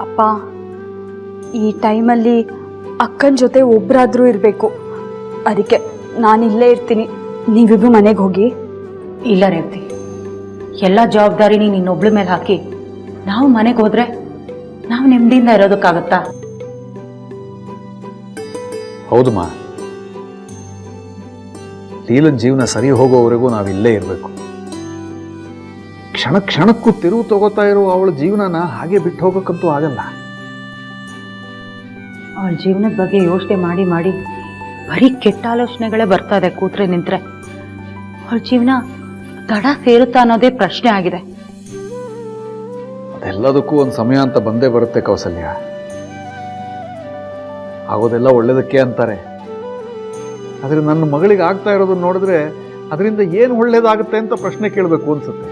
ಅಪ್ಪ, ಈ ಟೈಮಲ್ಲಿ ಅಕ್ಕನ ಜೊತೆ ಒಬ್ಬರಾದರೂ ಇರಬೇಕು. ಅದಕ್ಕೆ ನಾನು ಇಲ್ಲೇ ಇರ್ತೀನಿ, ನೀವಿಬ್ರು ಮನೆಗೆ ಹೋಗಿ. ಇಲ್ಲ ರೇವತಿ, ಎಲ್ಲ ಜವಾಬ್ದಾರಿ ನಿನ್ನೊಬ್ಳ ಮೇಲೆ ಹಾಕಿ ನಾವು ಮನೆಗೆ ಹೋದ್ರೆ ನಾವು ನೆಮ್ಮದಿಯಿಂದ ಇರೋದಕ್ಕಾಗತ್ತಾ? ಹೌದಮ್ಮ, ಲೀಲನ್ ಜೀವನ ಸರಿ ಹೋಗೋವರೆಗೂ ನಾವಿಲ್ಲೇ ಇರಬೇಕು. ಕ್ಷಣ ಕ್ಷಣಕ್ಕೂ ತಿರುವು ತಗೋತಾ ಇರೋ ಅವಳ ಜೀವನನ ಹಾಗೆ ಬಿಟ್ಟು ಹೋಗೋಕ್ಕಂತೂ ಆಗಲ್ಲ. ಅವಳ ಜೀವನದ ಬಗ್ಗೆ ಯೋಚನೆ ಮಾಡಿ ಮಾಡಿ ಬರೀ ಕೆಟ್ಟ ಆಲೋಚನೆಗಳೇ ಬರ್ತಾ ಇದೆ. ಕೂತ್ರೆ ನಿಂತ್ರೆ ಅವಳ ಜೀವನ ದಡ ಸೇರುತ್ತಾ ಅನ್ನೋದೇ ಪ್ರಶ್ನೆ ಆಗಿದೆ. ಅದೆಲ್ಲದಕ್ಕೂ ಒಂದು ಸಮಯ ಅಂತ ಬಂದೇ ಬರುತ್ತೆ ಕೌಸಲ್ಯ. ಆಗೋದೆಲ್ಲ ಒಳ್ಳೇದಕ್ಕೆ ಅಂತಾರೆ. ಆದರೆ ನನ್ನ ಮಗಳಿಗೆ ಆಗ್ತಾ ಇರೋದನ್ನ ನೋಡಿದ್ರೆ ಅದರಿಂದ ಏನು ಒಳ್ಳೇದಾಗುತ್ತೆ ಅಂತ ಪ್ರಶ್ನೆ ಕೇಳಬೇಕು ಅನ್ಸುತ್ತೆ.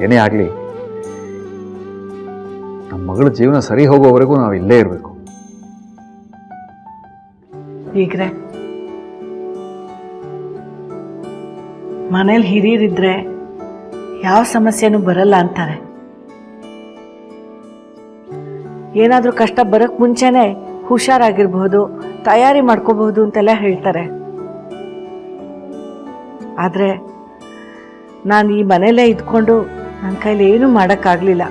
ಏನೇ ಆಗಲಿ, ನಮ್ಮ ಮಗಳ ಜೀವನ ಸರಿ ಹೋಗೋವರೆಗೂ ನಾವು ಇಲ್ಲೇ ಇರಬೇಕು. ಈಗ್ರೆ ಮನೇಲಿ ಹಿರಿಯರಿದ್ರೆ ಯಾವ ಸಮಸ್ಯೆನೂ ಬರಲ್ಲ ಅಂತಾರೆ. ಏನಾದರೂ ಕಷ್ಟ ಬರೋಕ್ಕೆ ಮುಂಚೆನೆ ಹುಷಾರಾಗಿರ್ಬಹುದು, ತಯಾರಿ ಮಾಡ್ಕೋಬಹುದು ಅಂತೆಲ್ಲ ಹೇಳ್ತಾರೆ. ಆದರೆ ನಾನು ಈ ಮನೇಲೇ ಇದ್ಕೊಂಡು ನನ್ನ ಕೈಲಿ ಏನೂ ಮಾಡೋಕ್ಕಾಗಲಿಲ್ಲ.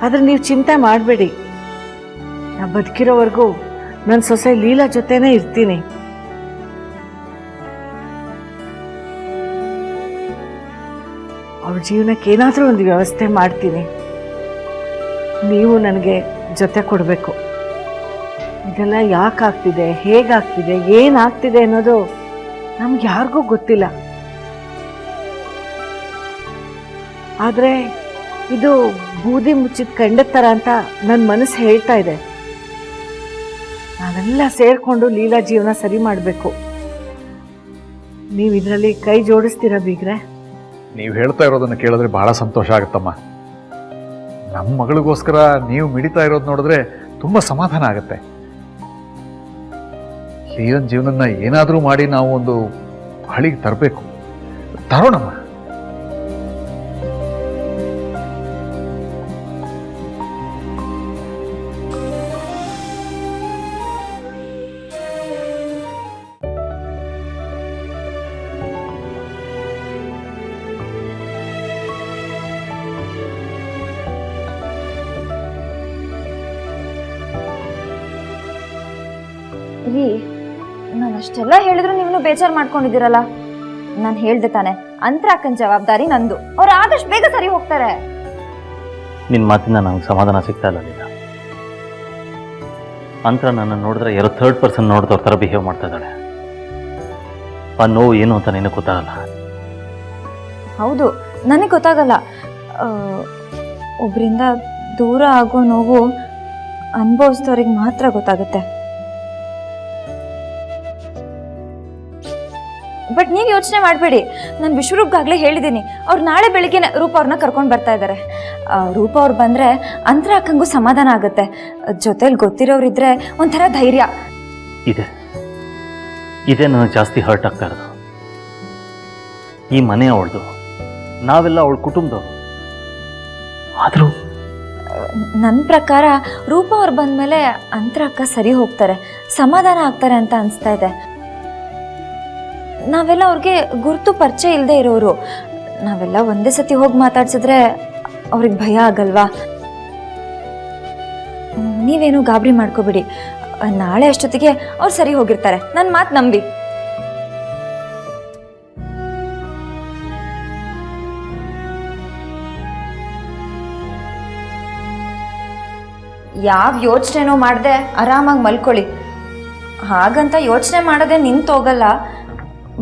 ಆದರೆ ನೀವು ಚಿಂತೆ ಮಾಡಬೇಡಿ, ನಾ ಬದುಕಿರೋವರೆಗೂ ನನ್ನ ಸೊಸೆ ಲೀಲಾ ಜೊತೆನೇ ಇರ್ತೀನಿ. ಅವಳ ಜೀವನಕ್ಕೆ ಏನಾದರೂ ಒಂದು ವ್ಯವಸ್ಥೆ ಮಾಡ್ತೀನಿ. ನೀವು ನನಗೆ ಜೊತೆ ಕೊಡಬೇಕು. ಇದೆಲ್ಲ ಯಾಕಾಗ್ತಿದೆ, ಹೇಗಾಗ್ತಿದೆ, ಏನಾಗ್ತಿದೆ ಅನ್ನೋದು ನಮ್ಗೆ ಯಾರಿಗೂ ಗೊತ್ತಿಲ್ಲ. ಆದರೆ ಇದು ಬೂದಿ ಮುಚ್ಚಿದ ಕಂಡದ ಥರ ಅಂತ ನನ್ನ ಮನಸ್ಸು ಹೇಳ್ತಾ ಇದೆ. ನಾವೆಲ್ಲ ಸೇರಿಕೊಂಡು ಲೀಲಾ ಜೀವನ ಸರಿ ಮಾಡಬೇಕು. ನೀವು ಇದರಲ್ಲಿ ಕೈ ಜೋಡಿಸ್ತೀರಾ ಬೀಗ್ರೆ? ನೀವು ಹೇಳ್ತಾ ಇರೋದನ್ನು ಕೇಳಿದ್ರೆ ಬಹಳ ಸಂತೋಷ ಆಗುತ್ತಮ್ಮ. ನಮ್ಮ ಮಗಳಿಗೋಸ್ಕರ ನೀವು ಮಿಡಿತಾ ಇರೋದು ನೋಡಿದ್ರೆ ತುಂಬ ಸಮಾಧಾನ ಆಗುತ್ತೆ. ಲೀಲನ್ ಜೀವನನ್ನ ಏನಾದರೂ ಮಾಡಿ ನಾವು ಒಂದು ಹಳಿಗೆ ತರಬೇಕು. ತರೋಣಮ್ಮ. ರೀ, ನಾನು ಅಷ್ಟೆಲ್ಲ ಹೇಳಿದ್ರು ನೀವು ಬೇಜಾರು ಮಾಡ್ಕೊಂಡಿದ್ದೀರಲ್ಲ. ನಾನು ಹೇಳ್ದೆ ತಾನೆ, ಅಂತರಾಕನ್ ಜವಾಬ್ದಾರಿ ನಂದು. ಅವ್ರು ಆದಷ್ಟು ಬೇಗ ಸರಿ ಹೋಗ್ತಾರೆ. ನಿನ್ನ ಮಾತಿಂದ ನಂಗೆ ಸಮಾಧಾನ ಸಿಗ್ತಾ ಇಲ್ಲ ಲೀಲಾ. ಅಂತರ ನನ್ನ ನೋಡಿದ್ರೆ ಯಾರೋ ಥರ್ಡ್ ಪರ್ಸನ್ ನೋಡಿದವ್ರ ಥರ ಬಿಹೇವ್ ಮಾಡ್ತಾ ಇದ್ದಾಳೆ. ಆ ನೋವು ಏನು ಅಂತ ನಿನಗೆ ಗೊತ್ತಾಗಲ್ಲ. ಹೌದು, ನನಗೆ ಗೊತ್ತಾಗಲ್ಲ. ಒಬ್ರಿಂದ ದೂರ ಆಗೋ ನೋವು ಅನುಭವಿಸಿದವ್ರಿಗೆ ಮಾತ್ರ ಗೊತ್ತಾಗುತ್ತೆ. ಬಟ್ ನೀವು ಯೋಚನೆ ಮಾಡಬೇಡಿ, ನಾನು ವಿಶ್ವರೂಪ್ಗಾಗಲೇ ಹೇಳಿದ್ದೀನಿ. ಅವ್ರು ನಾಳೆ ಬೆಳಿಗ್ಗೆ ರೂಪ ಅವ್ರನ್ನ ಕರ್ಕೊಂಡು ಬರ್ತಾ ಇದ್ದಾರೆ. ರೂಪ ಅವ್ರು ಬಂದರೆ ಅಂತರಾಕಂಗೂ ಸಮಾಧಾನ ಆಗುತ್ತೆ. ಜೊತೆಲಿ ಗೊತ್ತಿರೋರಿದ್ರೆ ಒಂಥರ ಧೈರ್ಯ ಇದೇ ನನಗೆ ಜಾಸ್ತಿ ಹರ್ಟ್ ಆಗ್ತಾ ಇರೋದು. ಈ ಮನೆ ಅವಳದು, ನಾವೆಲ್ಲ ಅವಳ ಕುಟುಂಬದವರು. ಆದರೂ ನನ್ನ ಪ್ರಕಾರ ರೂಪ ಅವ್ರು ಬಂದಮೇಲೆ ಅಂತರಾಕ ಸರಿ ಹೋಗ್ತಾರೆ, ಸಮಾಧಾನ ಆಗ್ತಾರೆ ಅಂತ ಅನಿಸ್ತಾ ಇದೆ. ನಾವೆಲ್ಲ ಅವ್ರಿಗೆ ಗುರುತು ಪರಿಚಯ ಇಲ್ಲದೆ ಇರೋರು. ನಾವೆಲ್ಲ ಒಂದೇ ಸತಿ ಹೋಗಿ ಮಾತಾಡ್ಸಿದ್ರೆ ಅವ್ರಿಗೆ ಭಯ ಆಗಲ್ವಾ? ನೀವೇನು ಗಾಬರಿ ಮಾಡ್ಕೋಬೇಡಿ. ನಾಳೆ ಅಷ್ಟೊತ್ತಿಗೆ ಅವ್ರು ಸರಿ ಹೋಗಿರ್ತಾರೆ, ನನ್ನ ಮಾತು ನಂಬಿ. ಯಾವ ಯೋಚನೆನೂ ಮಾಡದೆ ಆರಾಮಾಗಿ ಮಲ್ಕೊಳ್ಳಿ. ಹಾಗಂತ ಯೋಚನೆ ಮಾಡೋದೇ ನಿಂತೋಗಲ್ಲ,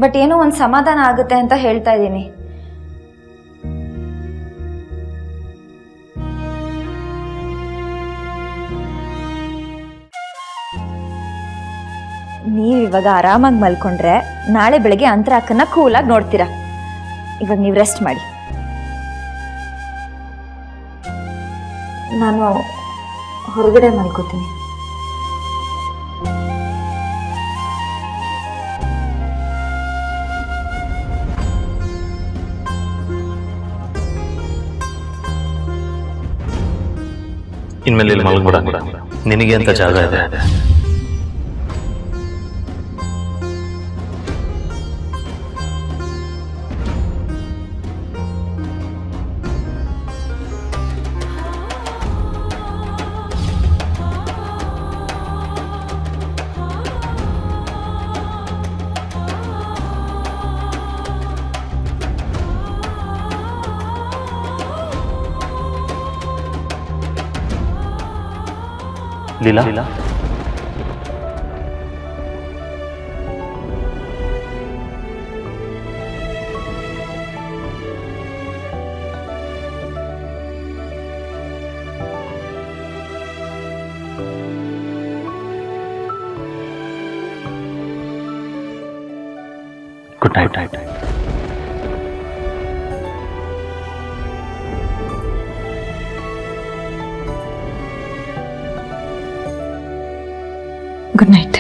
ಬಟ್ ಏನೋ ಒಂದು ಸಮಾಧಾನ ಆಗುತ್ತೆ ಅಂತ ಹೇಳ್ತಾ ಇದ್ದೀನಿ. ನೀವು ಇವಾಗ ಆರಾಮಾಗಿ ಮಲ್ಕೊಂಡ್ರೆ ನಾಳೆ ಬೆಳಗ್ಗೆ ಅಂತರಾಕನ್ನ ಕೂಲಾಗಿ ನೋಡ್ತೀರಾ. ಇವಾಗ ನೀವು ರೆಸ್ಟ್ ಮಾಡಿ. ನಾನು ಹೊರಗಡೆ ಮಲ್ಕೋತೀನಿ. ಇನ್ಮೇಲೆ ಇಲ್ಲಿ ಮಲಗ್ಬಿಡ, ನಿನಗೆ ಅಂತ ಜಾಗ ಇದೆ. Leela, good night. Good night.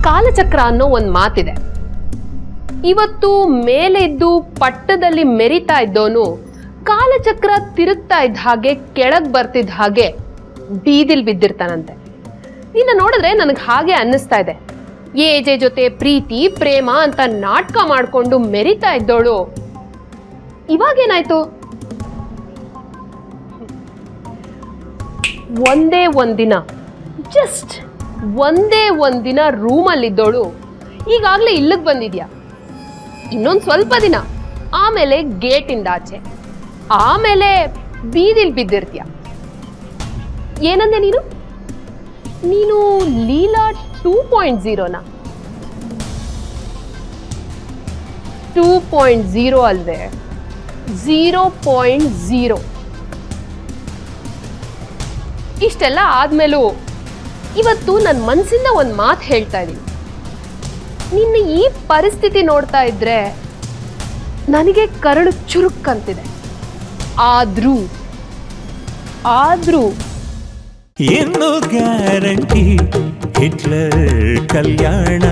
ಕಾಲಚಕ್ರ ಅನ್ನೋ ಒಂದು ಮಾತಿದೆ. ಇವತ್ತು ಮೇಲೆ ಇದ್ದು ಪಟ್ಟದಲ್ಲಿ ಮೆರಿತಾ ಇದ್ದವನು ಕಾಲಚಕ್ರ ತಿರುಗ್ತಾ ಇದ್ದ ಹಾಗೆ ಕೆಳಗ್ ಬರ್ತಿದ್ದ ಹಾಗೆ ಬೀದಿಲ್ ಬಿದ್ದಿರ್ತಾನಂತೆ. ನಿನ್ನ ನೋಡಿದ್ರೆ ನನಗೆ ಹಾಗೆ ಅನ್ನಿಸ್ತಾ ಇದೆ. ಏಜೆ ಜೊತೆ ಪ್ರೀತಿ ಪ್ರೇಮ ಅಂತ ನಾಟಕ ಮಾಡ್ಕೊಂಡು ಮೆರಿತಾ ಇದ್ದೋಳು ಇವಾಗೇನಾಯ್ತು? ಒಂದೇ ಒಂದಿನ ರೂಮಲ್ಲಿದ್ದೋಳು ಈಗಾಗಲೇ ಇಲ್ಲಿಗೆ ಬಂದಿದ್ಯಾ. ಇನ್ನೊಂದು ಸ್ವಲ್ಪ ದಿನ ಆಮೇಲೆ ಗೇಟಿಂದ ಆಚೆ, ಆಮೇಲೆ ಬೀದಿಲ್ ಬಿದ್ದಿರ್ತೀಯ. ಏನಂದೆ ನೀನು ಲೀಲಾ 2.0ನ? 2.0 ಅಲ್ವೇ, 0.0. ಇಷ್ಟೆಲ್ಲ ಆದ್ಮೇಲೂ ಇವತ್ತು ನನ್ನ ಮನಸ್ಸಿಂದ ಒಂದು ಮಾತು ಹೇಳ್ತಾ ಇದ್ದೀನಿ. ನಿನ್ನ ಈ ಪರಿಸ್ಥಿತಿ ನೋಡ್ತಾ ಇದ್ರೆ ನನಗೆ ಕರಳು ಚುರುಕ್ಕಂತಿದೆ. ಆದ್ರೂ ಇನ್ನು ಗ್ಯಾರಂಟಿ ಹಿಟ್ಲರ್ ಕಲ್ಯಾಣ